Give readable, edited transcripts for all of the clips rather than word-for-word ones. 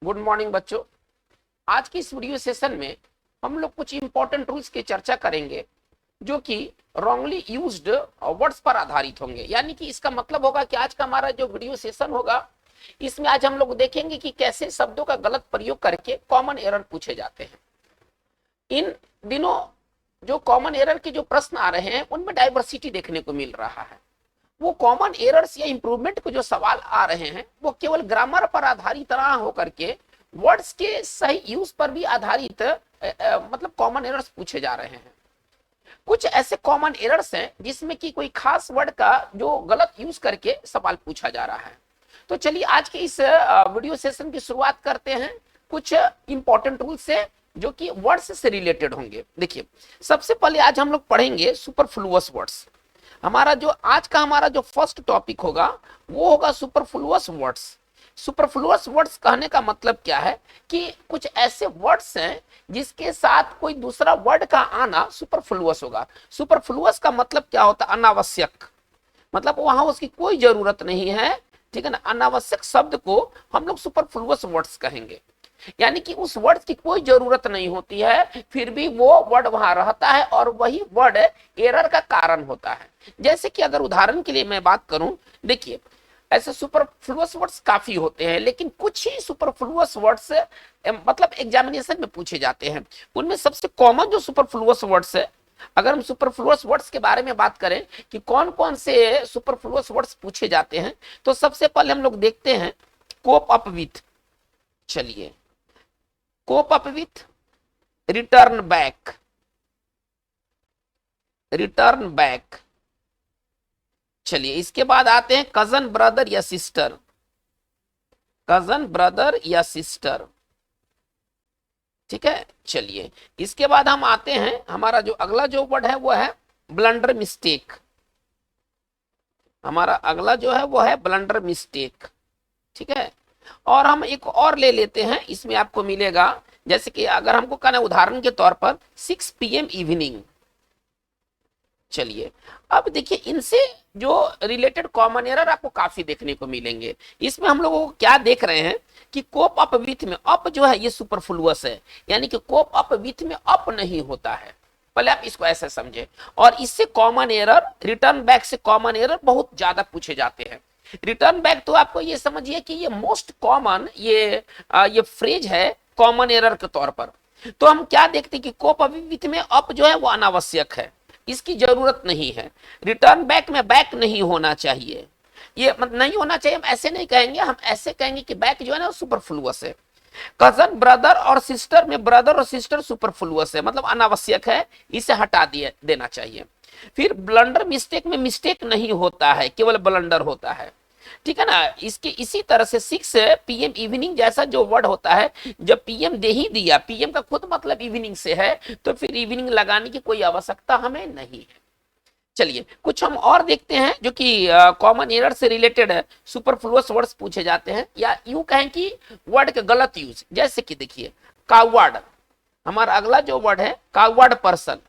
Good morning बच्चों। आज की इस वीडियो सेशन में हम लोग कुछ इंपॉर्टेंट रूल्स की चर्चा करेंगे जो कि रॉन्गली यूज्ड वर्ड्स पर आधारित होंगे। यानी कि इसका मतलब होगा कि आज का हमारा जो वीडियो सेशन होगा इसमें आज हम लोग देखेंगे कि कैसे शब्दों का गलत प्रयोग करके कॉमन एरर पूछे जाते हैं। इन दिनों जो कॉमन एरर के जो प्रश्न आ रहे हैं उनमें डाइवर्सिटी देखने को मिल रहा है। वो कॉमन एरर्स या इंप्रूवमेंट को जो सवाल आ रहे हैं वो केवल ग्रामर पर आधारित ना होकर के वर्ड्स के सही यूज पर भी आधारित मतलब कॉमन एरर्स पूछे जा रहे हैं। कुछ ऐसे कॉमन एरर्स हैं जिसमें कि कोई खास वर्ड का जो गलत यूज करके सवाल पूछा जा रहा है। तो चलिए आज के इस वीडियो सेशन की शुरुआत करते हैं कुछ इंपॉर्टेंट रूल्स से जो कि वर्ड्स से रिलेटेड होंगे। देखिए, सबसे पहले आज हम लोग पढ़ेंगे सुपरफ्लुअस वर्ड्स। हमारा जो फर्स्ट टॉपिक होगा वो होगा सुपरफ्लुअस वर्ड्स। सुपरफ्लुअस वर्ड्स कहने का मतलब क्या है कि कुछ ऐसे वर्ड्स हैं जिसके साथ कोई दूसरा वर्ड का आना सुपरफ्लुअस होगा। सुपरफ्लुअस का मतलब क्या होता है? अनावश्यक, मतलब वहां उसकी कोई जरूरत नहीं है, ठीक है ना। अनावश्यक शब्द को हम लोग सुपरफ्लुअस वर्ड्स कहेंगे। यानी कि उस वर्ड की कोई जरूरत नहीं होती है फिर भी वो वर्ड वहां रहता है और वही वर्ड एरर का कारण होता है। जैसे कि अगर उदाहरण के लिए मैं बात करूं, देखिए ऐसे सुपरफ्लुअस वर्ड्स काफी होते हैं लेकिन कुछ ही सुपरफ्लुअस वर्ड्स मतलब एग्जामिनेशन में पूछे जाते हैं। उनमें सबसे कॉमन जो सुपरफ्लुअस वर्ड्स है, अगर हम सुपरफ्लुअस वर्ड्स के बारे में बात करें कि कौन कौन से सुपरफ्लुअस वर्ड्स पूछे जाते हैं, तो सबसे पहले हम लोग देखते हैं कोप अप विथ। चलिए, cope up with, return back, return back. चलिए, इसके बाद आते हैं कजन ब्रदर या सिस्टर, कजन ब्रदर या सिस्टर, ठीक है। चलिए, इसके बाद हम आते हैं, हमारा जो अगला जो वर्ड है वो है ब्लंडर मिस्टेक। हमारा अगला जो है वो है ब्लंडर मिस्टेक, ठीक है। और हम एक और ले लेते हैं, इसमें आपको मिलेगा, जैसे कि अगर हमको कहना है उदाहरण के तौर पर 6 PM इवनिंग। चलिए, अब देखिए इनसे जो रिलेटेड कॉमन एरर आपको काफी देखने को मिलेंगे। इसमें हम लोगों को क्या देख रहे हैं कि कोप अप विथ में अप जो है ये सुपरफ्लुअस है, यानी कि कोप अप विथ में अप नहीं होता है। पहले आप इसको ऐसे समझे। और इससे कॉमन एरर, रिटर्न बैक से कॉमन एरर बहुत ज्यादा पूछे जाते हैं। रिटर्न बैक तो आपको ये समझिए कि ये मोस्ट कॉमन ये फ्रेज है कॉमन एरर के तौर पर। तो हम क्या देखते हैं कि कोप अप विथ में अप जो है वो अनावश्यक है, इसकी जरूरत नहीं है। रिटर्न बैक में बैक नहीं होना चाहिए, ये मतलब नहीं होना चाहिए, हम ऐसे नहीं कहेंगे, हम ऐसे कहेंगे कि बैक जो है ना सुपरफ्लुअस है। कजन ब्रदर और सिस्टर में ब्रदर और सिस्टर सुपरफ्लुअस है, मतलब अनावश्यक है, इसे हटा देना चाहिए। फिर ब्लंडर मिस्टेक में मिस्टेक नहीं होता है, केवल ब्लंडर होता है, ठीक है ना। इसके इसी तरह से 6 PM इवनिंग जैसा जो वर्ड होता है, जब PM दे ही दिया, PM का खुद मतलब इवनिंग से है, तो फिर इवनिंग लगाने की कोई आवश्यकता हमें नहीं है। चलिए, कुछ हम और देखते हैं जो कि कॉमन एरर से रिलेटेड है, सुपरफ्लुअस वर्ड्स पूछे जाते हैं, या यूं कहें कि वर्ड का गलत यूज। जैसे कि देखिए कावर्ड, हमारा अगला जो वर्ड है कावर्ड पर्सन।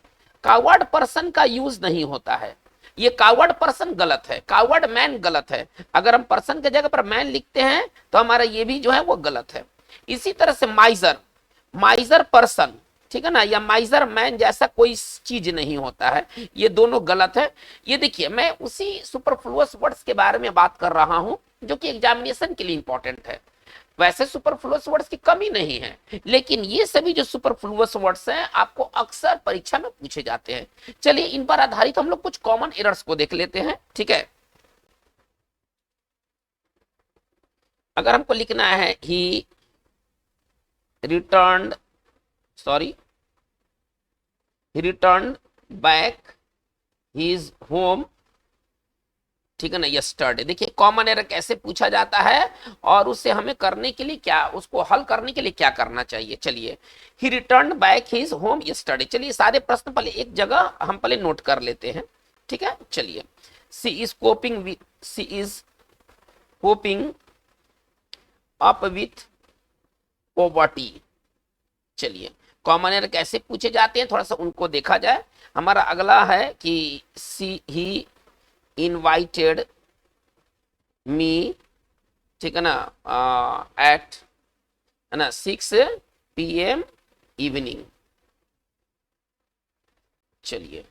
कावर्ड पर्सन का यूज नहीं होता है, ये कावर्ड पर्सन गलत है, कावर्ड मैन गलत है। अगर हम पर्सन के जगह पर मैन लिखते हैं तो हमारा ये भी जो है वो गलत है। इसी तरह से माइजर, माइजर पर्सन, ठीक है ना, या माइजर मैन जैसा कोई चीज नहीं होता है, ये दोनों गलत है। ये देखिए, मैं उसी सुपरफ्लुअस वर्ड्स के बारे में बात कर रहा हूं जो कि एग्जामिनेशन के लिए इंपॉर्टेंट है। वैसे सुपरफ्लुअस वर्ड्स की कमी नहीं है, लेकिन ये सभी जो सुपरफ्लुअस वर्ड्स हैं आपको अक्सर परीक्षा में पूछे जाते हैं। चलिए, इन पर आधारित हम लोग कुछ कॉमन एरर्स को देख लेते हैं, ठीक है। अगर हमको लिखना है ही returned, sorry, he returned back his home, ठीक है ना, yesterday। देखिए कॉमन एरर कैसे पूछा जाता है और उसे हमें करने के लिए क्या, उसको हल करने के लिए क्या करना चाहिए। चलिए, he returned back his home yesterday। चलिए, सारे प्रश्न पहले एक जगह हम पहले नोट कर लेते हैं, ठीक है। चलिए, she is coping up with poverty। चलिए, कॉमन एरर कैसे पूछे जाते हैं थोड़ा सा उनको देखा जाए। हमारा अगला है कि ही इनवाइटेड मी, ठीक है ना, एट है ना, 6 PM इवनिंग। चलिए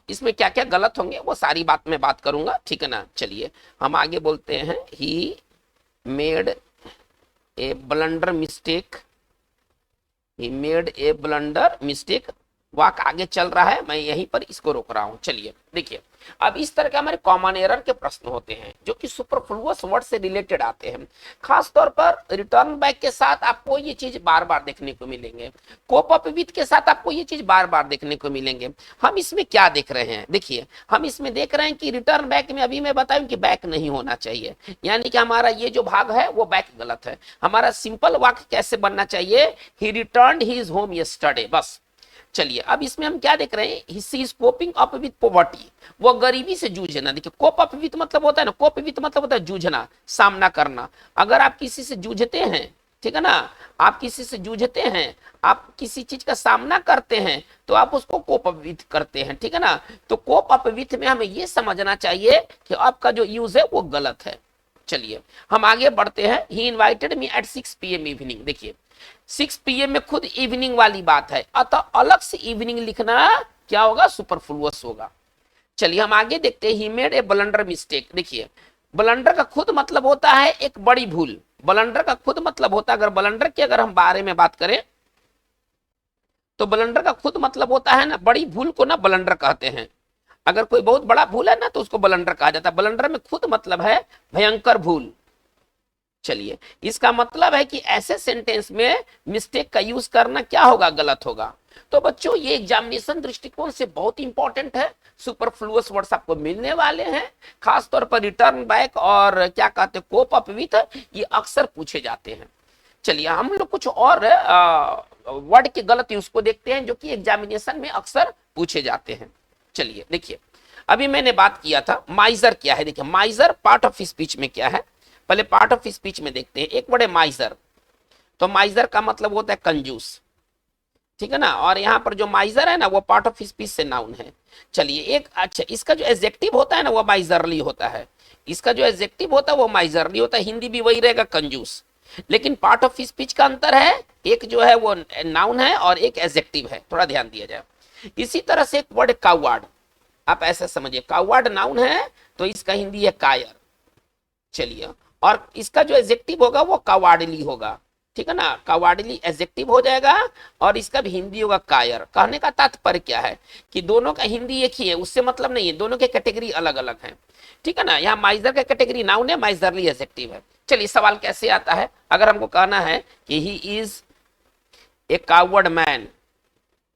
इसमें क्या क्या गलत होंगे वो सारी बात मैं बात करूंगा, ठीक है ना। चलिए हम आगे बोलते हैं, he made a blunder mistake, he made a blunder mistake. वाक आगे चल रहा है, मैं यहीं पर इसको रोक रहा हूं। चलिए देखिए, अब इस तरह के हमारे कॉमन एरर के प्रश्न होते हैं जो कि सुपरफ्लुअस वर्ड से रिलेटेड आते हैं। खास तौर पर रिटर्न बैक के साथ आपको ये चीज बार बार देखने को मिलेंगे, कोप अप विथ के साथ आपको ये चीज बार बार देखने को मिलेंगे। हम इसमें क्या देख रहे हैं, देखिए हम इसमें देख रहे हैं कि रिटर्न बैक में अभी मैं बताऊं कि बैक नहीं होना चाहिए, यानी कि हमारा ये जो भाग है वो बैक गलत है। हमारा सिंपल वाक्य कैसे बनना चाहिए, ही रिटर्न्ड हिज होम यस्टरडे, बस। चलिए अब इसमें हम क्या देख रहे हैं, he is coping up with poverty, वो गरीबी से जूझना। देखिए कोप अप विथ मतलब होता है ना, कोप विथ मतलब होता है जूझना, सामना करना। अगर आप किसी से जूझते हैं, ठीक है ना, आप किसी से जूझते हैं, आप किसी चीज का सामना करते हैं तो आप उसको कोप अप विथ करते हैं, ठीक है ना। तो कोप अप विथ में हमें यह समझना चाहिए कि आपका जो यूज है वो गलत है। चलिए हम आगे बढ़ते हैं, he invited me at 6 PM evening. देखिए 6 PM में खुद इवनिंग वाली बात है, अतः अलग से इवनिंग लिखना क्या होगा, सुपरफ्लुअस होगा। चलिए हम आगे देखते हैं, he made a blunder mistake. देखिए ब्लंडर का खुद मतलब होता है एक बड़ी भूल, ब्लंडर का खुद मतलब होता है, अगर ब्लंडर की अगर हम बारे में बात करें तो ब्लंडर का खुद मतलब होता है ना, बड़ी भूल को ना ब्लंडर कहते हैं। अगर कोई बहुत बड़ा भूल है ना तो उसको ब्लंडर कहा जाता है। ब्लंडर में खुद मतलब है भयंकर भूल। चलिए इसका मतलब है कि ऐसे सेंटेंस में मिस्टेक का यूज करना क्या होगा, गलत होगा। तो बच्चों ये एग्जामिनेशन दृष्टिकोण से बहुत इंपॉर्टेंट है। सुपरफ्लुअस वर्ड्स आपको मिलने वाले हैं, खासतौर पर रिटर्न बैक और क्या कहते हैं कोप अप विथ, ये अक्सर पूछे जाते हैं। चलिए हम लोग कुछ और वर्ड के गलत यूज को देखते हैं जो कि एग्जामिनेशन में अक्सर पूछे जाते हैं। चलिए देखिए अभी मैंने बात किया था माइजर क्या है। देखिए माइजर पार्ट ऑफ स्पीच में क्या है, पहले पार्ट ऑफ स्पीच में देखते हैं। एक वर्ड है माइजर, तो माइजर का मतलब होता है कंजूस, ठीक है ना। और यहाँ पर जो माइजर है ना वो पार्ट ऑफ स्पीच से नाउन है। चलिए एक अच्छा, इसका जो एडजेक्टिव होता है ना वो माइजरली होता है, इसका जो एडजेक्टिव होता है वो माइजरली होता है। हिंदी भी वही रहेगा कंजूस, लेकिन पार्ट ऑफ स्पीच का अंतर है, एक जो है वो नाउन है और एक एडजेक्टिव है, थोड़ा ध्यान दिया जाए। इसी तरह से एक वर्ड काउवार्ड, आप ऐसा समझिए काउवार्ड नाउन है तो इसका हिंदी है कायर। चलिए और इसका जो एडजेक्टिव होगा वो कावार्डली होगा, ठीक है ना, कावार्डली एडजेक्टिव हो जाएगा और इसका भी हिंदी होगा कायर। कहने का तात्पर्य क्या है कि दोनों का हिंदी एक ही है, उससे मतलब नहीं है, दोनों के कैटेगरी अलग अलग है, ठीक है ना। यहाँ माइजर का कैटेगरी नाउन है, माइजरली एडजेक्टिव है। चलिए सवाल कैसे आता है, अगर हमको कहना है कि he is a coward man,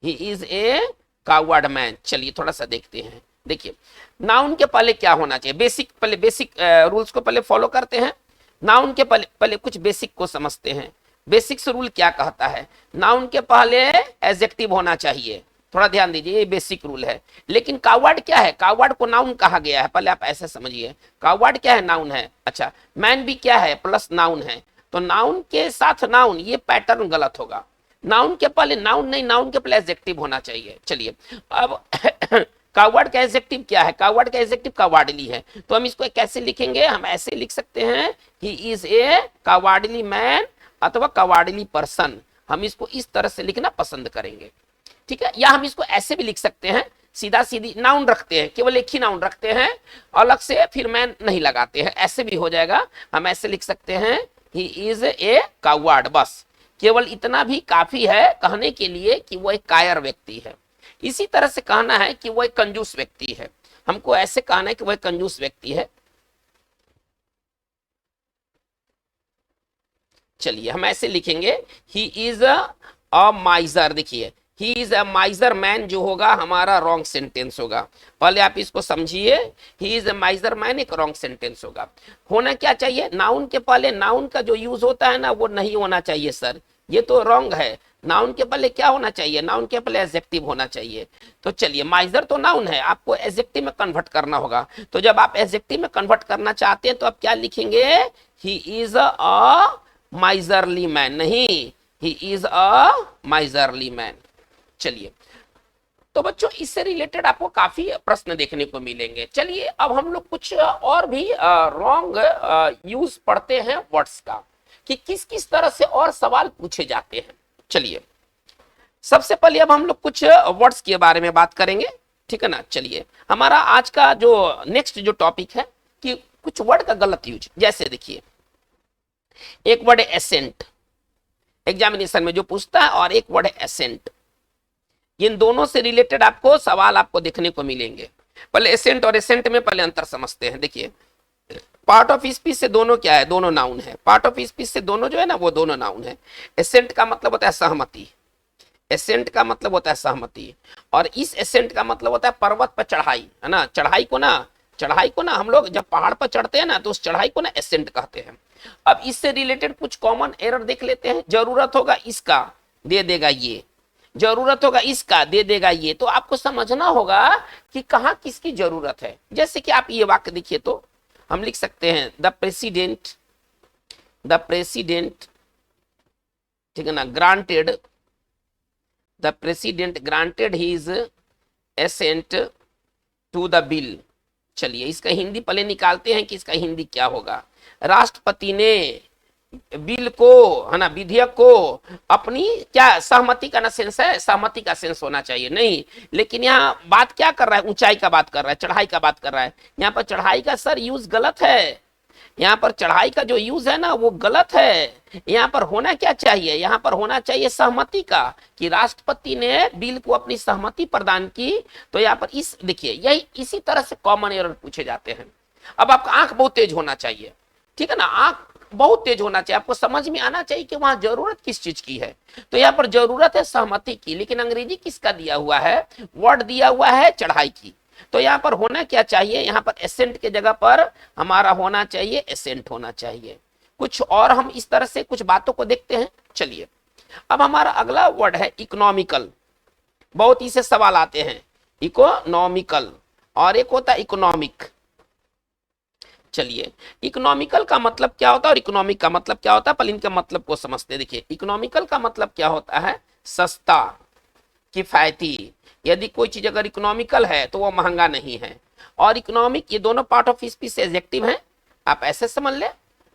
he is a coward man. चलिए थोड़ा सा देखते हैं। देखिए नाउन के पहले क्या होना चाहिए, बेसिक, पहले बेसिक रूल्स को पहले फॉलो करते हैं। नाउन के पहले कुछ बेसिक को समझते हैं। बेसिक्स रूल क्या कहता है, नाउन के पहले एडजेक्टिव होना चाहिए, थोड़ा ध्यान दीजिए, ये बेसिक रूल है। लेकिन कावर्ड क्या है, कावर्ड को नाउन कहा गया है, पहले आप ऐसे समझिए। कावर्ड क्या है, नाउन है। अच्छा मैन भी क्या है, प्लस नाउन है, तो नाउन के साथ नाउन, ये पैटर्न गलत होगा। नाउन के पहले नाउन नहीं, नाउन के पहले एडजेक्टिव होना चाहिए। चलिए अब कावर्ड का एडजेक्टिव क्या है, कावर्ड का एडजेक्टिव कावार्डली है, तो हम इसको कैसे लिखेंगे, हम ऐसे लिख सकते हैं, ही इज ए कावार्डली मैन अथवा कावार्डली पर्सन। हम इसको इस तरह से लिखना पसंद करेंगे, ठीक है। या हम इसको ऐसे भी लिख सकते हैं, सीधा सीधी नाउन रखते हैं, केवल एक ही नाउन रखते हैं, अलग से फिर मैन नहीं लगाते हैं, ऐसे भी हो जाएगा। हम ऐसे लिख सकते हैं, ही इज ए कावर्ड, बस केवल इतना भी काफी है कहने के लिए कि वो एक कायर व्यक्ति है। इसी तरह से कहना है कि वो एक कंजूस व्यक्ति है, हमको ऐसे कहना है कि वो एक कंजूस व्यक्ति है। चलिए हम ऐसे लिखेंगे, ही इज अ माइजर। देखिए ही इज अ माइजर मैन जो होगा हमारा रॉन्ग सेंटेंस होगा, पहले आप इसको समझिए। ही इज अ माइजर मैन एक रॉन्ग सेंटेंस होगा। होना क्या चाहिए, नाउन के पहले, नाउन का जो यूज होता है ना वो नहीं होना चाहिए सर, ये तो रॉन्ग है। नाउन के पहले क्या होना चाहिए, नाउन के पहले एडजेक्टिव होना चाहिए। तो चलिए माइजर तो नाउन है, आपको एडजेक्टिव में कन्वर्ट करना होगा। तो जब आप एडजेक्टिव में कन्वर्ट करना चाहते हैं तो आप क्या लिखेंगे, he is a miserly man, नहीं he is a miserly man. चलिए तो बच्चों इससे रिलेटेड आपको काफी प्रश्न देखने को मिलेंगे। चलिए अब हम लोग कुछ और भी रॉन्ग यूज पढ़ते हैं वर्ड्स का। कि किस किस तरह से और सवाल पूछे जाते हैं। चलिए सबसे पहले अब हम लोग कुछ वर्ड्स के बारे में बात करेंगे, ठीक है ना। चलिए हमारा आज का जो नेक्स्ट जो टॉपिक है कि कुछ वर्ड का गलत यूज। जैसे देखिए एक वर्ड है एसेंट, एग्जामिनेशन में जो पूछता है, और एक वर्ड है एसेंट। इन दोनों से रिलेटेड आपको सवाल आपको देखने को मिलेंगे। पहले एसेंट और एसेंट में पहले अंतर समझते हैं। देखिए पार्ट ऑफ स्पीच से दोनों क्या है, दोनों नाउन है। पार्ट ऑफ स्पीच से दोनों जो है ना वो दोनों नाउन है। एसेंट का मतलब होता है सहमति, एसेंट का मतलब होता है सहमति, और इस एसेंट का मतलब होता है पर्वत पर चढ़ाई, है ना। चढ़ाई को ना हम लोग जब पहाड़ पर चढ़ते हैं ना तो उस चढ़ाई को ना एसेंट कहते हैं। अब इससे रिलेटेड कुछ कॉमन एरर देख लेते हैं। जरूरत होगा इसका, दे देगा ये, जरूरत होगा इसका, दे देगा ये। तो आपको समझना होगा कि कहां किसकी जरूरत है। जैसे कि आप ये वाक्य देखिए तो हम लिख सकते हैं द प्रेसिडेंट, ठीक है ना, the president granted his assent to the bill. चलिए इसका हिंदी पहले निकालते हैं कि इसका हिंदी क्या होगा। राष्ट्रपति ने बिल को, है ना, विधेयक को अपनी क्या सहमति का ना सेंस है, सहमति का सेंस होना चाहिए नहीं, लेकिन यहाँ बात क्या कर रहा है, ऊंचाई का बात कर रहा है, चढ़ाई का बात कर रहा है। यहाँ पर चढ़ाई का सर यूज गलत है, यहाँ पर चढ़ाई का जो यूज है ना वो गलत है। यहाँ पर होना क्या चाहिए, यहाँ पर होना चाहिए सहमति का, कि राष्ट्रपति ने बिल को अपनी सहमति प्रदान की। तो यहाँ पर इस देखिए यही इसी तरह से कॉमन एरर पूछे जाते हैं। अब आपका आंख बहुत तेज होना चाहिए, ठीक है ना, आंख बहुत तेज होना चाहिए, आपको समझ में आना चाहिए कि वहां जरूरत किस चीज की है। तो यहाँ पर जरूरत है सहमति की, लेकिन अंग्रेजी किसका दिया हुआ है, वर्ड दिया हुआ है चढ़ाई की। तो यहाँ पर होना क्या चाहिए, यहाँ पर एसेंट के जगह पर हमारा होना चाहिए एसेंट होना चाहिए। कुछ और हम इस तरह से कुछ बातों को देखते हैं। चलिए अब हमारा अगला वर्ड है इकोनॉमिकल। बहुत ही से सवाल आते हैं, इकोनॉमिकल और एक होता है इकोनॉमिक। चलिए इकोनॉमिकल का मतलब क्या होता है और इकोनॉमिक का मतलब क्या होता है, पहले इनका मतलब को समझते हैं। देखिए इकोनॉमिकल का मतलब क्या होता है, सस्ता, किफायती। यदि कोई चीज अगर इकोनॉमिकल है तो वो महंगा नहीं है। और इकोनॉमिक, ये दोनों पार्ट ऑफ स्पीच से एडजेक्टिव हैं, आप ऐसे समझ ले,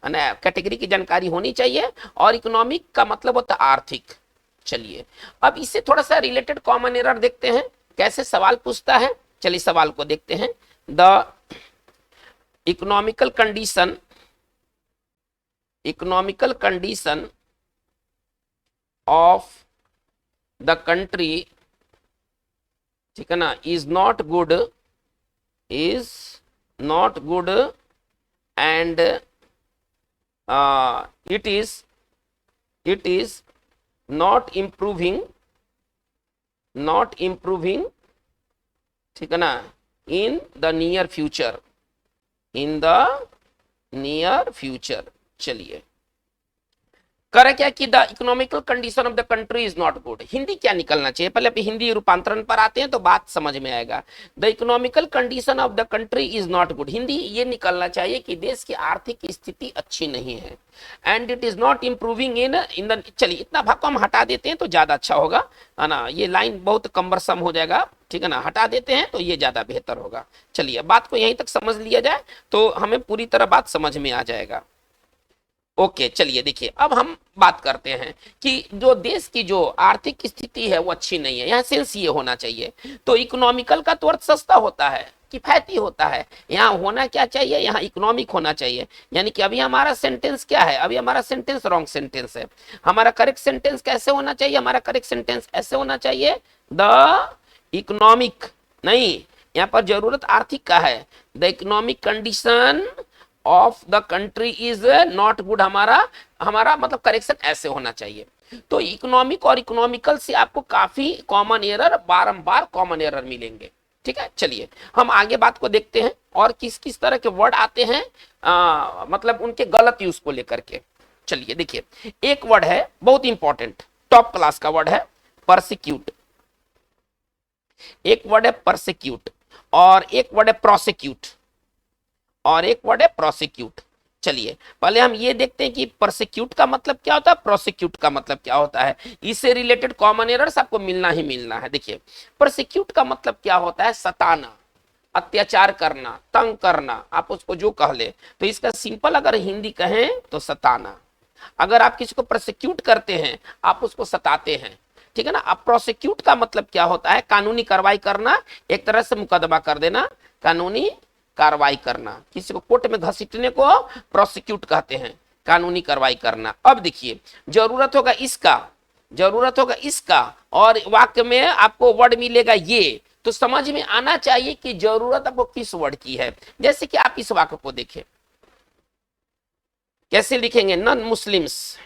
कैटेगरी की जानकारी होनी चाहिए। और इकोनॉमिक का मतलब होता है आर्थिक। चलिए अब इससे थोड़ा सा रिलेटेड कॉमन एरर देखते हैं, कैसे सवाल पूछता है। चलिए सवाल को देखते हैं। The economical condition of the country, ठीक है ना, is not good and it is not improving, ठीक है ना, इन द नियर फ्यूचर। चलिए करे क्या कि the economical condition of the country is not good. Hindi क्या निकलना चाहिए, पहले अभी हिंदी रूपांतरण पर आते हैं तो बात समझ में आएगा। The economical condition of the country is not good, Hindi ये निकलना चाहिए कि देश की आर्थिक स्थिति अच्छी नहीं है। And it is not improving in the, चलिए इतना भाग को हम हटा देते हैं तो ज्यादा अच्छा होगा, है ना, ये लाइन बहुत कम्बरसम हो जाएगा, ठीक है ना, हटा देते हैं तो ये ज्यादा बेहतर होगा। चलिए बात को यहीं तक समझ लिया जाए तो हमें पूरी तरह बात समझ में आ जाएगा। ओके चलिए देखिए अब हम बात करते हैं कि जो देश की जो आर्थिक स्थिति है वो अच्छी नहीं है। यहाँ सेंस ये होना चाहिए, तो इकोनॉमिकल का तो अर्थ सस्ता होता है, किफायती होता है। यहाँ होना क्या चाहिए, यहाँ इकोनॉमिक होना चाहिए। यानी कि अभी हमारा सेंटेंस क्या है, अभी हमारा सेंटेंस रॉन्ग सेंटेंस है। हमारा करेक्ट सेंटेंस कैसे होना चाहिए, हमारा करेक्ट सेंटेंस ऐसे होना चाहिए, द इकोनॉमिक नहीं, यहाँ पर जरूरत आर्थिक का है। The economic condition of the country is not good, हमारा मतलब करेक्शन ऐसे होना चाहिए। तो इकोनॉमिक और इकोनॉमिकल से आपको काफी कॉमन एरर, बारंबार कॉमन एरर मिलेंगे, ठीक है। चलिए हम आगे बात को देखते हैं और किस किस तरह के वर्ड आते हैं, मतलब उनके गलत यूज को लेकर के। चलिए देखिए एक वर्ड है बहुत इंपॉर्टेंट, टॉप क्लास का वर्ड है परसिक्यूट। एक वर्ड है परसिक्यूट और एक वर्ड है प्रोसिक्यूट और एक वर्ड है प्रोसिक्यूट। चलिए पहले हम ये देखते हैं कि प्रोसिक्यूट का मतलब क्या होता है, प्रोसिक्यूट का मतलब क्या होता है। इससे रिलेटेड कॉमन एरर्स आपको मिलना ही मिलना है। देखिए प्रोसिक्यूट का मतलब क्या होता है, सताना, अत्याचार करना, तंग करना, आप उसको जो कह ले। तो इसका सिंपल अगर हिंदी कहें तो सताना। अगर आप किसी को प्रोसिक्यूट करते हैं, आप उसको सताते हैं, ठीक है ना। अब प्रोसिक्यूट का मतलब क्या होता है? कानूनी कार्रवाई करना, एक तरह से मुकदमा कर देना, कानूनी कार्रवाई करना। किसी को कोर्ट में घसीटने को प्रोसिक्यूट कहते हैं, कानूनी कार्रवाई करना। अब देखिए, जरूरत होगा इसका, जरूरत होगा इसका, और वाक्य में आपको वर्ड मिलेगा ये, तो समझ में आना चाहिए कि जरूरत आपको किस वर्ड की है। जैसे कि आप इस वाक्य को देखें, कैसे लिखेंगे? नॉन मुस्लिम्स,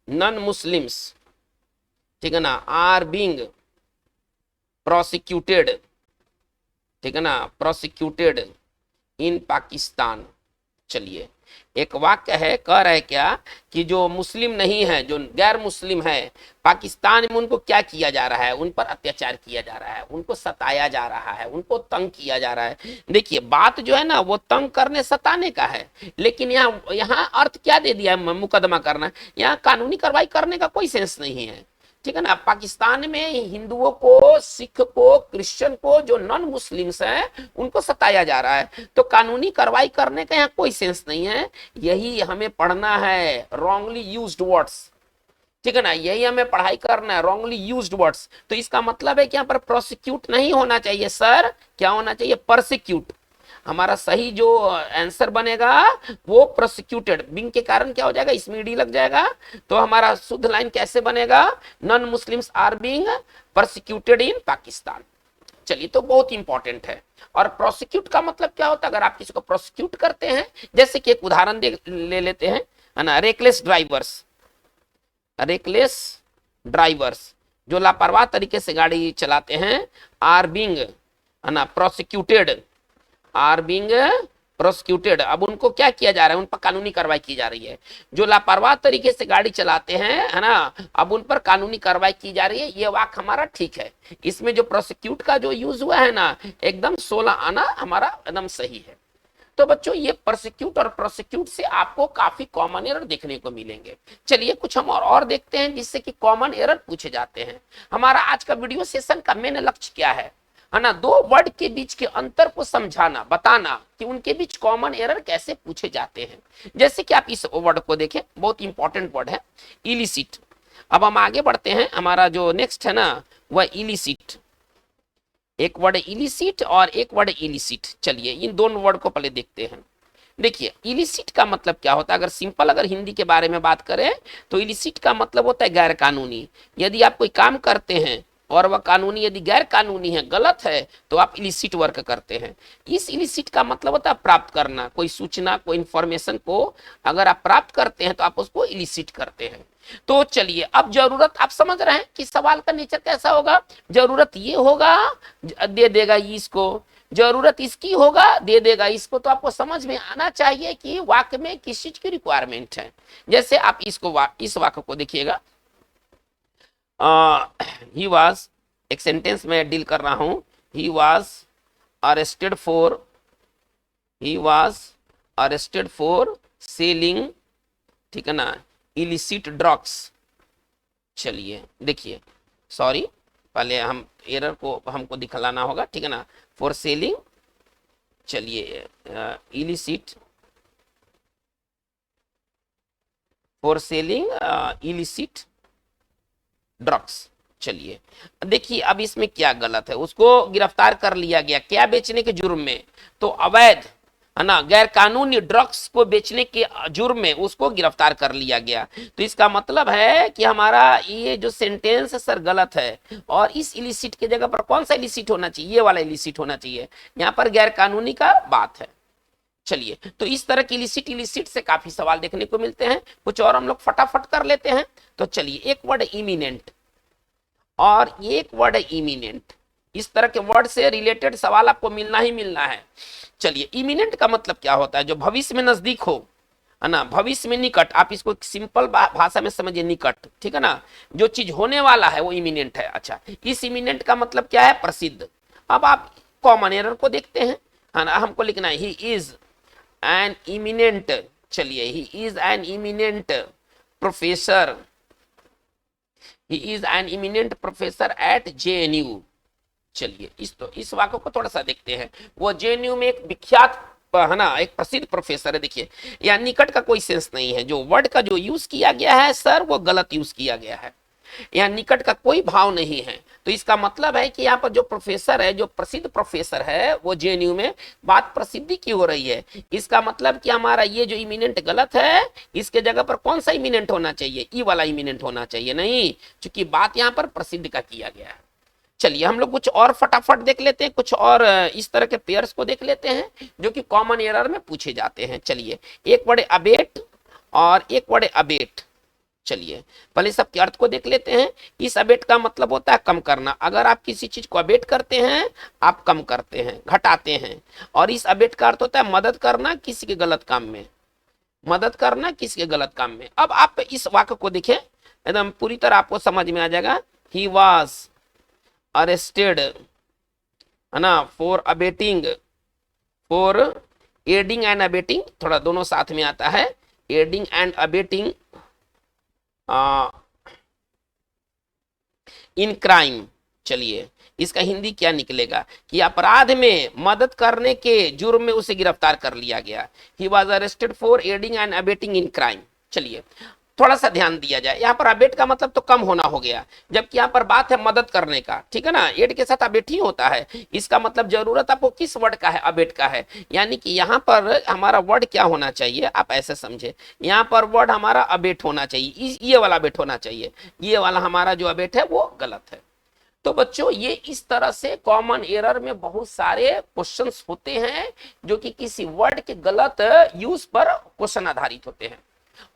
नॉन मुस्लिम्स, ठीक है ना, आर बीइंग प्रोसिक्यूटेड, ठीक है ना, प्रोसिक्यूटेड इन पाकिस्तान। चलिए, एक वाक्य है, कह रहे क्या कि जो मुस्लिम नहीं है, जो गैर मुस्लिम है, पाकिस्तान में उनको क्या किया जा रहा है? उन पर अत्याचार किया जा रहा है, उनको सताया जा रहा है, उनको तंग किया जा रहा है। देखिए, बात जो है ना वो तंग करने सताने का है, लेकिन यहाँ यहाँ अर्थ क्या दे दिया है? मुकदमा करना। यहाँ कानूनी कार्रवाई करने का कोई सेंस नहीं है, ठीक है ना। पाकिस्तान में हिंदुओं को, सिख को, क्रिश्चियन को, जो नॉन मुस्लिम्स हैं, उनको सताया जा रहा है, तो कानूनी कार्रवाई करने का यहाँ कोई सेंस नहीं है। यही हमें पढ़ना है, रॉन्गली यूज्ड वर्ड्स, ठीक है ना, यही हमें पढ़ाई करना है, रॉन्गली यूज्ड वर्ड्स। तो इसका मतलब है कि यहाँ पर प्रोसिक्यूट नहीं होना चाहिए सर, क्या होना चाहिए? परसिक्यूट। हमारा सही जो आंसर बनेगा वो प्रोसिक्यूटेड, बिंग के कारण क्या हो जाएगा? इसमें डी लग जाएगा, तो हमारा शुद्ध लाइन कैसे बनेगा? Non Muslims are being prosecuted in Pakistan. चलिए, तो बहुत इंपॉर्टेंट है। और प्रोसिक्यूट का मतलब क्या होता है? अगर आप किसी को प्रोसिक्यूट करते हैं, जैसे कि एक उदाहरण ले लेते हैं, है ना, रेकलेस ड्राइवर्स, रेकलेस ड्राइवर्स जो लापरवाह तरीके से गाड़ी चलाते हैं, आर बीइंग, है ना, प्रोसिक्यूटेड, आर बीइंग प्रोसिक्यूटेड। अब उनको क्या किया जा रहा है? उन पर कानूनी कार्रवाई की जा रही है। जो लापरवाह तरीके से गाड़ी चलाते हैं, है ना, अब उन पर कानूनी कार्रवाई की जा रही है। ये वाक्य हमारा ठीक है। इसमें जो प्रोसिक्यूट का जो यूज हुआ है ना, एकदम 16 आना हमारा एकदम सही है। तो बच्चों, ये प्रोसिक्यूट और प्रोसिक्यूट से आपको काफी कॉमन एरर देखने को मिलेंगे। चलिए, कुछ हम और देखते हैं जिससे कि कॉमन एरर पूछे जाते हैं। हमारा आज का वीडियो सेशन का मेन लक्ष्य क्या है ना? दो वर्ड के बीच के अंतर को समझाना, बताना कि उनके बीच कॉमन एरर कैसे पूछे जाते हैं। जैसे कि आप इस वर्ड को देखें, बहुत इंपॉर्टेंट वर्ड है, इलिसिट। अब हम आगे बढ़ते हैं, हमारा जो नेक्स्ट है ना वह इलिसिट। एक वर्ड इलिसिट और एक वर्ड इलिसिट। चलिए, इन दोनों वर्ड को पहले देखते हैं। देखिए, इलिसिट का मतलब क्या होता है? अगर सिंपल अगर हिंदी के बारे में बात करें तो इलिसिट का मतलब होता है गैर कानूनी। यदि आप कोई काम करते हैं और वह कानूनी, यदि गैर कानूनी है, गलत है, तो आप इलिसिट वर्क करते हैं। इस इलिसिट का मतलब होता है प्राप्त करना, कोई सूचना, कोई इंफॉर्मेशन को अगर आप प्राप्त करते हैं तो आप उसको इलिसिट करते हैं। तो चलिए, अब जरूरत आप समझ रहे हैं कि सवाल का नेचर कैसा होगा? जरूरत ये होगा, दे देगा इसको, जरूरत इसकी होगा, दे देगा इसको। तो आपको समझ में आना चाहिए कि वाक्य में किस चीज की रिक्वायरमेंट है। जैसे आप इसको, इस वाक्य को देखिएगा, ही वॉज, एक सेंटेंस में डील कर रहा हूं, he was arrested for, he was arrested for selling, ठीक है ना, इलिसिट ड्रग्स। चलिए देखिए, सॉरी, पहले हम एरर को हमको दिखलाना होगा, ठीक है ना, फॉर सेलिंग, चलिए, illicit, for selling illicit drugs. चलिए देखिए, अब इसमें क्या गलत है? उसको गिरफ्तार कर लिया गया, क्या बेचने के जुर्म में, तो अवैध, है ना, गैर कानूनी ड्रग्स को बेचने के जुर्म में उसको गिरफ्तार कर लिया गया। तो इसका मतलब है कि हमारा ये जो सेंटेंस है सर गलत है, और इस इलिसिट की जगह पर कौन सा इलिसिट होना चाहिए? ये वाला इलिसिट होना चाहिए। यहाँ पर गैर कानूनी का बात है। चलिए, तो इस तरह की इलिसिट से काफी सवाल देखने को मिलते हैं। कुछ और हम लोग फटाफट कर लेते हैं। तो चलिए, एक वर्ड इमिनेंट और एक वर्ड इमिनेंट, इस तरह के वर्ड से रिलेटेड सवाल आपको मिलना ही मिलना है। चलिए, इमिनेंट का मतलब क्या होता है? जो भविष्य में नजदीक हो, है ना, भविष्य में निकट। आप इसको सिंपल भाषा में समझिए, निकट, ठीक है ना, जो चीज होने वाला है वो इमिनेंट है। अच्छा, इस इमिनेंट का मतलब क्या है? प्रसिद्ध। अब आप कॉमन एरर को देखते हैं, है ना, हमको लिखना है ही इज एन इमिनेंट, चलिए, he is an eminent professor, he is an eminent professor at JNU। चलिए, इस वाक्य को थोड़ा सा देखते हैं। वो JNU में एक विख्यात है ना, एक प्रसिद्ध प्रोफेसर है। देखिए यहाँ निकट का कोई सेंस नहीं है, जो वर्ड का जो यूज किया गया है सर वो गलत यूज किया गया है, यहाँ निकट का कोई भाव नहीं है। तो इसका मतलब है कि यहाँ पर जो प्रोफेसर है, जो प्रसिद्ध प्रोफेसर है, वो जेएनयू में बात प्रसिद्धि की हो रही है। इसका मतलब कि हमारा ये जो इमिनेंट गलत है, इसके जगह पर कौन सा इमिनेंट होना चाहिए, ई वाला इमिनेंट होना चाहिए, नहीं, क्योंकि बात यहाँ पर प्रसिद्ध का किया गया है। चलिए हम लोग कुछ और फटाफट देख लेते हैं, कुछ और इस तरह के पेयर्स को देख लेते हैं जो कि कॉमन एरर में पूछे जाते हैं। चलिए एक वर्ड अबेट और एक वर्ड अबेट। चलिए पहले सबके अर्थ को देख लेते हैं। इस अबेट का मतलब होता है कम करना। अगर आप किसी चीज को अबेट करते हैं, आप कम करते हैं, घटाते हैं। और इस अबेट का अर्थ होता है मदद करना किसी के गलत काम में, मदद करना किसी के गलत काम में। अब आप इस वाक्य को देखें, एकदम पूरी तरह आपको समझ में आ जाएगा। ही वॉज अरेस्टेड, है ना, for abetting, for adding and abetting, थोड़ा दोनों साथ में आता है, adding and abetting in crime. चलिए इसका हिंदी क्या निकलेगा कि अपराध में मदद करने के जुर्म में उसे गिरफ्तार कर लिया गया। He was arrested for adding and abetting in crime. चलिए थोड़ा सा ध्यान दिया जाए, यहाँ पर अबेट का मतलब तो कम होना हो गया, जबकि यहाँ पर बात है मदद करने का, ठीक है ना, एड के साथ अबेट ही होता है। इसका मतलब जरूरत आपको किस वर्ड का है, अबेट का है। यानी कि यहाँ पर हमारा वर्ड क्या होना चाहिए, आप ऐसे समझे, यहाँ पर वर्ड हमारा अबेट होना चाहिए, ये वाला अबेट होना चाहिए, ये वाला हमारा जो अबेट है वो गलत है। तो बच्चों ये इस तरह से कॉमन एरर में बहुत सारे क्वेश्चंस होते हैं जो कि किसी वर्ड के गलत यूज पर क्वेश्चन आधारित होते हैं,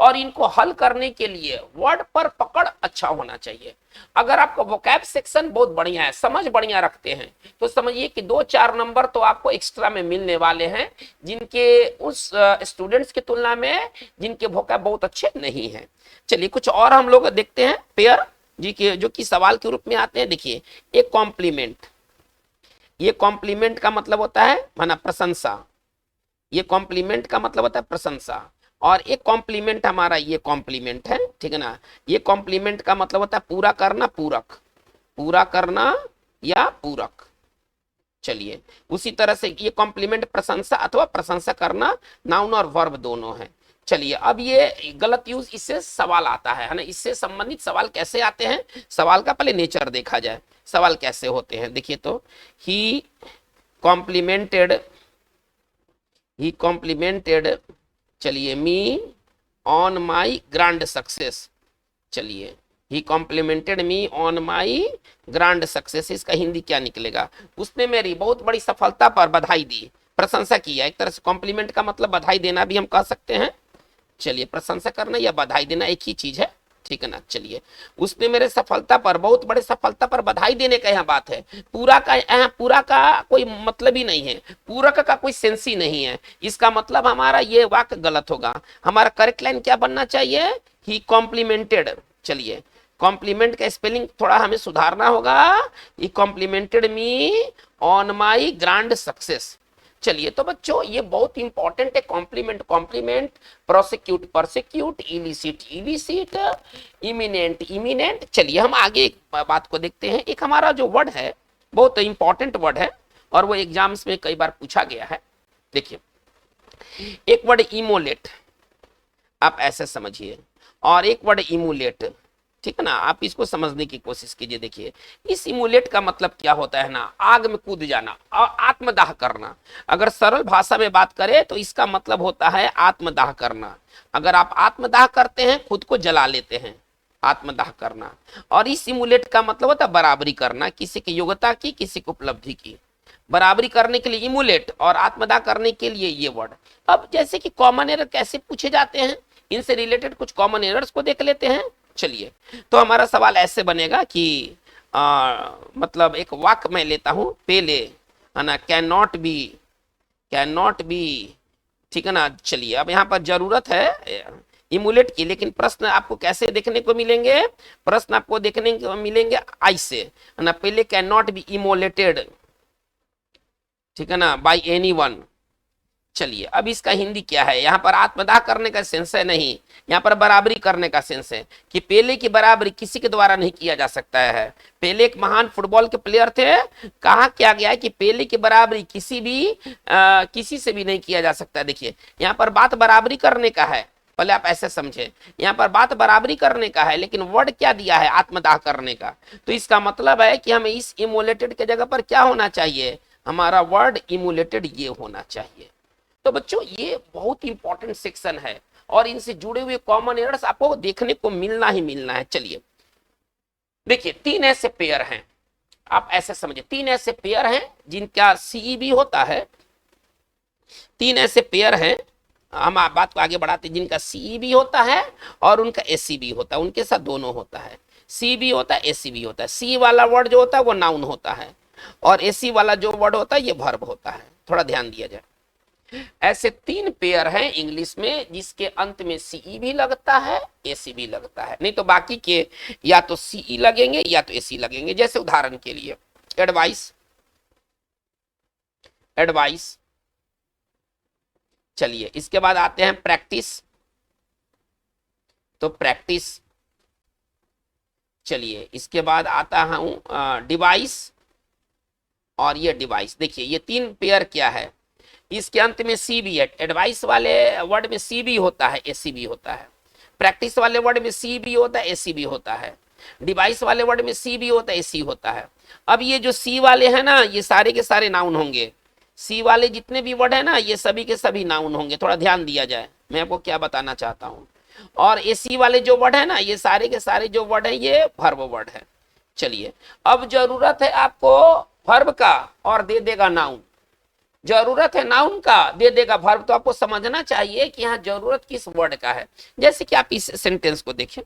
और इनको हल करने के लिए वर्ड पर पकड़ अच्छा होना चाहिए। अगर आपका वोकैब सेक्शन बहुत बढ़िया है, समझ बढ़िया रखते हैं, तो समझिए कि 2-4 नंबर तो आपको एक्स्ट्रा में मिलने वाले हैं, जिनके उस स्टूडेंट्स की तुलना में जिनके वोकैब बहुत अच्छे नहीं है। चलिए कुछ और हम लोग देखते हैं पेयर जी के, जो कि सवाल के रूप में आते हैं। देखिए एक कॉम्प्लीमेंट, ये कॉम्प्लीमेंट का मतलब होता है माना प्रशंसा, ये कॉम्प्लीमेंट का मतलब होता है प्रशंसा। और एक कॉम्प्लीमेंट हमारा ये कॉम्प्लीमेंट है, ठीक है ना, ये कॉम्प्लीमेंट का मतलब होता है पूरा करना, पूरक, पूरा करना या पूरक। चलिए उसी तरह से ये कॉम्प्लीमेंट प्रशंसा अथवा प्रशंसा करना, नाउन और वर्ब दोनों है। चलिए अब ये गलत यूज, इससे सवाल आता है ना, इससे संबंधित सवाल कैसे आते हैं, सवाल का पहले नेचर देखा जाए, सवाल कैसे होते हैं। देखिए तो ही कॉम्प्लीमेंटेड, ही कॉम्प्लीमेंटेड, चलिए me on my grand success. चलिए he complimented me on my grand success, इसका हिंदी क्या निकलेगा, उसने मेरी बहुत बड़ी सफलता पर बधाई दी, प्रशंसा किया। एक तरह से कॉम्प्लीमेंट का मतलब बधाई देना भी हम कह सकते हैं। चलिए प्रशंसा करना या बधाई देना एक ही चीज है, ठीक है ना। चलिए उसने मेरे सफलता पर, बहुत बड़े सफलता पर बधाई देने का यहाँ बात है। पूरा का, यहाँ पूरा का कोई मतलब ही नहीं है, पूरक का कोई सेंस ही नहीं है। इसका मतलब हमारा ये वाक्य गलत होगा। हमारा करेक्ट लाइन क्या बनना चाहिए, ही कॉम्प्लीमेंटेड। चलिए कॉम्प्लीमेंट का स्पेलिंग थोड़ा हमें सुधारना होगा, he complimented me on my grand success. चलिए तो बच्चों ये बहुत इंपॉर्टेंट है, compliment compliment, prosecute prosecute, illicit illicit, imminent imminent. चलिए हम आगे एक बात को देखते हैं। एक हमारा जो वर्ड है बहुत इंपॉर्टेंट वर्ड है, और वो एग्जाम्स में कई बार पूछा गया है। देखिए एक वर्ड इमोलेट, आप ऐसे समझिए, और एक वर्ड इमुलेट, ठीक है ना, आप इसको समझने की कोशिश कीजिए। देखिए इस इमुलेट का मतलब क्या होता है ना, आग में कूद जाना और आत्मदाह करना। अगर सरल भाषा में बात करें तो इसका मतलब होता है आत्मदाह करना। अगर आप आत्मदाह करते हैं, खुद को जला लेते हैं, आत्मदाह करना। और इस इमुलेट का मतलब होता है बराबरी करना, किसी की योग्यता की, किसी की उपलब्धि की बराबरी करने के लिए इमुलेट, और आत्मदाह करने के लिए ये वर्ड। अब जैसे कि कॉमन एरर कैसे पूछे जाते हैं, इनसे रिलेटेड कुछ कॉमन एरर्स को देख लेते हैं। चलिए तो हमारा सवाल ऐसे बनेगा कि मतलब एक वाक्य मैं लेता हूं पहले, है ना, can not be, can not be, ठीक है ना। चलिए अब यहाँ पर जरूरत है इमुलेट की, लेकिन प्रश्न आपको कैसे देखने को मिलेंगे, प्रश्न आपको देखने को मिलेंगे ऐसे, है ना, पहले कैन नॉट बी इमोलेटेड, ठीक है ना, बाय एनीवन, चलिए अब इसका हिंदी क्या है, यहाँ पर आत्मदाह करने का सेंस है नहीं, यहाँ पर बराबरी करने का सेंस है कि पेले की बराबरी किसी के द्वारा नहीं किया जा सकता है। पेले एक महान फुटबॉल के प्लेयर थे, कहा क्या गया है कि पेले की बराबरी किसी से भी नहीं किया जा सकता। देखिए यहाँ पर बात बराबरी करने का है, पहले आप ऐसे समझे, यहाँ पर बात बराबरी करने का है लेकिन वर्ड क्या दिया है, आत्मदाह करने का। तो इसका मतलब है कि हमें इस इमोलेटेड के जगह पर क्या होना चाहिए, हमारा वर्ड इमोलेटेड ये होना चाहिए। तो बच्चों ये बहुत इंपॉर्टेंट सेक्शन है और इनसे जुड़े हुए कॉमन एरर्स आपको देखने को मिलना ही मिलना है। चलिए देखिए 3 ऐसे पेयर हैं, आप ऐसे समझिए 3 ऐसे पेयर हैं जिनका सीई भी होता है। 3 ऐसे पेयर हैं, हम बात को आगे बढ़ाते हैं, जिनका सीई भी होता है और उनका एसी भी होता है, उनके साथ दोनों होता है, सी भी होता है एसी भी होता है। सी वाला वर्ड जो होता है वो नाउन होता है और एसी वाला जो वर्ड होता है ये वर्ब होता है। थोड़ा ध्यान दिया जाए, ऐसे 3 पेयर हैं इंग्लिश में जिसके अंत में सीई भी लगता है एसी भी लगता है, नहीं तो बाकी के या तो सीई लगेंगे या तो एसी लगेंगे। जैसे उदाहरण के लिए एडवाइस, एडवाइस। चलिए इसके बाद आते हैं प्रैक्टिस, तो प्रैक्टिस। चलिए इसके बाद आता हूं डिवाइस और ये डिवाइस। देखिए ये 3 पेयर क्या है, इसके अंत में सी भी है। एडवाइस वाले वर्ड में सी भी होता है एसी भी होता है, प्रैक्टिस वाले वर्ड में सी भी होता है एसी भी होता है, डिवाइस वाले वर्ड में सी भी होता है एसी होता है। अब ये जो सी वाले हैं ना ये सारे के सारे नाउन होंगे, सी वाले जितने भी वर्ड है ना ये सभी के सभी नाउन होंगे। थोड़ा ध्यान दिया जाए मैं आपको क्या बताना चाहता हूं। और एसी वाले जो वर्ड है ना ये सारे के सारे जो वर्ड है ये वर्ब वर्ड है। चलिए अब जरूरत है आपको वर्ब का और दे देगा नाउन, जरूरत है नाउन का दे देगा वर्ब। तो आपको समझना चाहिए कि यहाँ जरूरत किस वर्ड का है। जैसे कि आप इस सेंटेंस को देखें,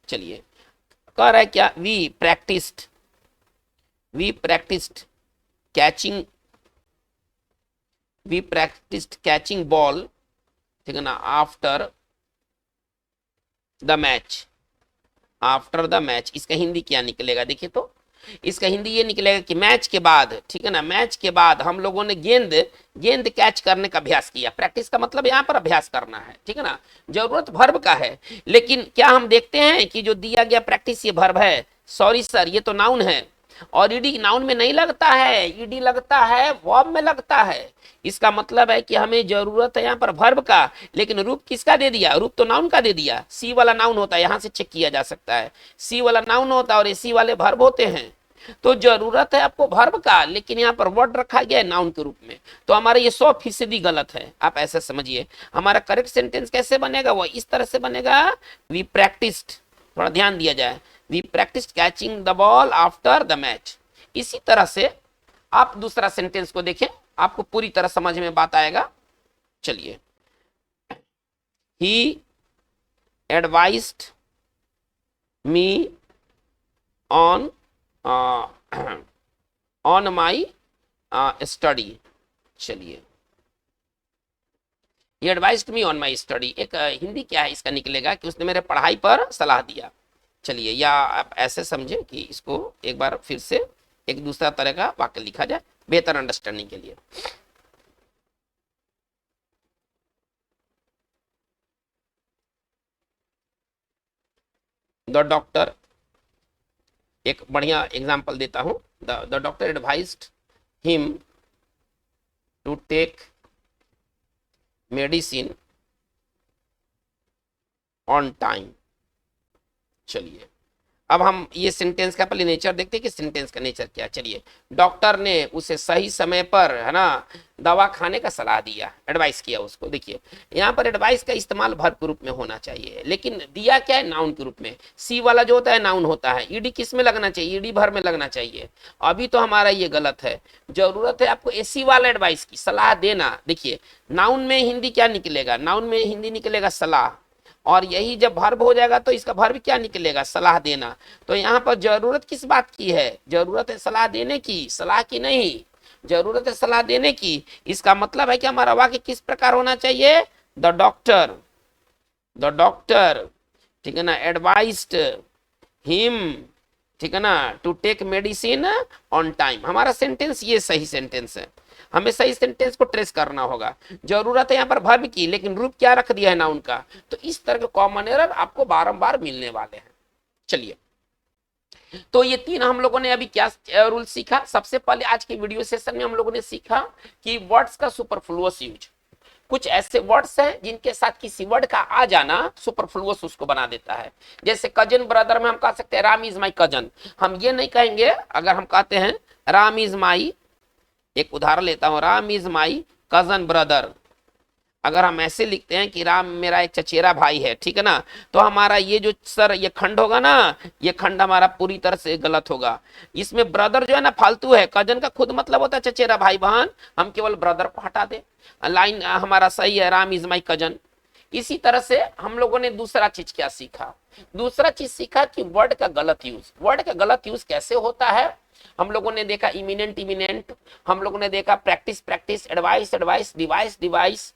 चलिए कह रहा है क्या, we practised catching, we practised catching ball, ठीक है ना, after the match, after the match. इसका हिंदी क्या निकलेगा देखिए, तो इसका हिंदी ये निकलेगा कि मैच के बाद, ठीक है ना, मैच के बाद हम लोगों ने गेंद कैच करने का अभ्यास किया। प्रैक्टिस का मतलब यहाँ पर अभ्यास करना है, ठीक है ना, जरूरत वर्ब का है। लेकिन क्या हम देखते हैं कि जो दिया गया प्रैक्टिस ये वर्ब है, सॉरी सर ये तो नाउन है और ईडी नाउन में नहीं लगता है, ईडी लगता है वर्ब में लगता है। इसका मतलब है कि हमें जरूरत है यहाँ पर वर्ब का, लेकिन रूप किसका दे दिया, रूप तो नाउन का दे दिया। सी वाला नाउन होता है, यहां से चेक किया जा सकता है, सी वाला नाउन होता है और एसी वाले वर्ब होते हैं। तो जरूरत है आपको वर्ब का लेकिन यहाँ पर वर्ड रखा गया है नाउन के रूप में। तो हमारा ये 100% गलत है, आप ऐसे समझिए। हमारा करेक्ट सेंटेंस कैसे बनेगा, वो इस तरह से बनेगा, वी प्रैक्टिस्ड, थोड़ा ध्यान दिया जाए, we practised catching the ball after the match. इसी तरह से आप दूसरा सेंटेंस को देखें, आपको पूरी तरह समझ में बात आएगा। चलिए, he advised me on on my study. चलिए, he advised me on my study, एक हिंदी क्या है इसका निकलेगा कि उसने मेरे पढ़ाई पर सलाह दिया। चलिए, या आप ऐसे समझे कि इसको एक बार फिर से एक दूसरा तरह का वाक्य लिखा जाए बेहतर अंडरस्टैंडिंग के लिए। द डॉक्टर, एक बढ़िया एग्जाम्पल देता हूं, the doctor advised him to take medicine on time. चलिए, अब हम ये सेंटेंस का पहले नेचर देखते हैं कि सेंटेंस का नेचर क्या है। चलिए, डॉक्टर ने उसे सही समय पर, है ना, दवा खाने का सलाह दिया, एडवाइस किया उसको। देखिए यहाँ पर एडवाइस का इस्तेमाल वर्ब के रूप में होना चाहिए, लेकिन दिया क्या है, नाउन के रूप में। सी वाला जो होता है नाउन होता है, ईडी किस में लगना चाहिए, ईडी वर्ब में लगना चाहिए। अभी तो हमारा ये गलत है, जरूरत है आपको एसी वाला एडवाइस की, सलाह देना। देखिए नाउन में हिंदी क्या निकलेगा, नाउन में हिंदी निकलेगा सलाह, और यही जब वर्ब हो जाएगा तो इसका वर्ब क्या निकलेगा, सलाह देना। तो यहाँ पर जरूरत किस बात की है, जरूरत है सलाह देने की, सलाह की नहीं, जरूरत है सलाह देने की। इसका मतलब है कि हमारा वाक्य किस प्रकार होना चाहिए, द डॉक्टर, ठीक है ना, एडवाइज्ड हिम, ठीक है ना, to take medicine on time. हमारा सेंटेंस ये सही सेंटेंस है। हमेशा इस सेंटेंस को ट्रेस करना होगा। जरूरत है यहाँ पर वर्ब की, लेकिन रूप क्या रख दिया है नाउन का। तो इस तरह के कॉमन एरर आपको बारंबार मिलने वाले हैं। चलिए, तो ये तीन हम लोगों ने अभी क्या रूल सीखा। सबसे पहले आज के वीडियो सेशन में हम लोगों ने सीखा कि वर्ड्स का सुपरफ्लुअस यूज। कुछ ऐसे वर्ड्स हैं जिनके साथ किसी वर्ड का आ जाना सुपरफ्लुअस उसको बना देता है। जैसे कजन ब्रदर में हम कह सकते हैं राम इज माई कजन। हम ये नहीं कहेंगे अगर हम कहते हैं राम इज माई, एक उदाहरण लेता हूं, Ram is my cousin brother. अगर हम ऐसे लिखते हैं कि राम मेरा एक चचेरा भाई है, ठीक है ना, तो हमारा ये जो सर ये खंड होगा ना, ये खंड हमारा पूरी तरह से गलत होगा। इसमें ब्रदर जो है ना फालतू है, कजन का खुद मतलब होता है चचेरा भाई बहन, हम केवल ब्रदर को हटा दे, लाइन हमारा सही है, राम इज माई कजन। इसी तरह से हम लोगों ने दूसरा चीज क्या सीखा, दूसरा चीज सीखा कि वर्ड का गलत यूज। वर्ड का गलत यूज कैसे होता है, हम लोगों ने देखा इमिनेंट इमिनेंट, हम लोगों ने देखा practice practice, advice advice, device device,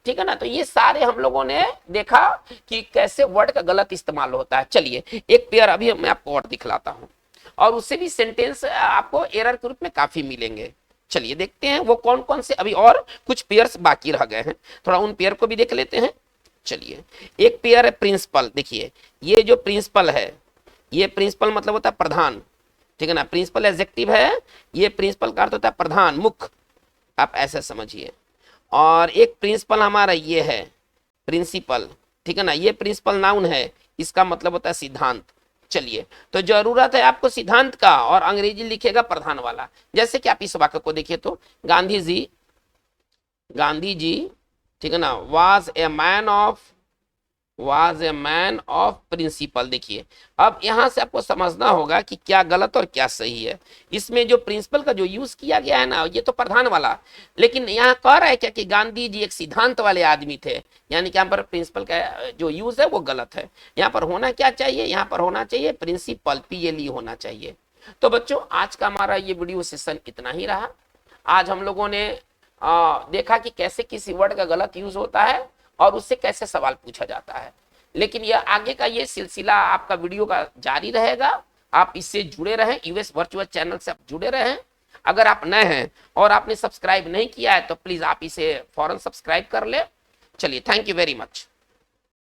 ठीक है ना। तो ये सारे हम लोगों ने देखा कि कैसे वर्ड का गलत इस्तेमाल होता है। चलिए एक पेयर अभी मैं आपको और दिखलाता हूं, और उससे भी सेंटेंस आपको एरर के रूप में काफी मिलेंगे। चलिए देखते हैं वो कौन कौन से, अभी और कुछ पेयर्स बाकी रह गए हैं, थोड़ा उन पेयर को भी देख लेते हैं। चलिए, एक पेयर है प्रिंसिपल। देखिए ये जो प्रिंसिपल है, ये प्रिंसिपल मतलब होता है प्रधान, ठीक है ना। प्रिंसिपल एडजेक्टिव है, ये प्रिंसिपल का अर्थ होता है प्रधान, मुख्य, आप ऐसे समझिए। और एक प्रिंसिपल हमारा ये है प्रिंसिपल, ठीक है ना, ये प्रिंसिपल नाउन है, इसका मतलब होता है सिद्धांत। चलिए, तो जरूरत है आपको सिद्धांत का, और अंग्रेजी लिखेगा प्रधान वाला। जैसे कि आप इस वाक्य को देखिए तो गांधी जी, ठीक है ना, was a man of principle. देखिए अब यहां से आपको समझना होगा कि क्या गलत और क्या सही है। इसमें जो प्रिंसिपल का जो यूज किया गया है ना, ये तो प्रधान वाला, लेकिन यहाँ कह रहा है क्या कि गांधी जी एक सिद्धांत वाले आदमी थे, यानी कि यहाँ पर प्रिंसिपल का जो यूज है वो गलत है। यहाँ पर होना क्या चाहिए, यहाँ पर होना चाहिए प्रिंसिपल, PLE होना चाहिए। तो बच्चों आज का हमारा ये वीडियो सेशन इतना ही रहा। आज हम लोगों ने देखा कि कैसे किसी वर्ड का गलत यूज होता है और उससे कैसे सवाल पूछा जाता है। लेकिन यह आगे का ये सिलसिला आपका वीडियो का जारी रहेगा। आप इससे जुड़े रहें, यूएस वर्चुअल चैनल से आप जुड़े रहें। अगर आप नए हैं और आपने सब्सक्राइब नहीं किया है तो प्लीज आप इसे फौरन सब्सक्राइब कर ले। चलिए, थैंक यू वेरी मच।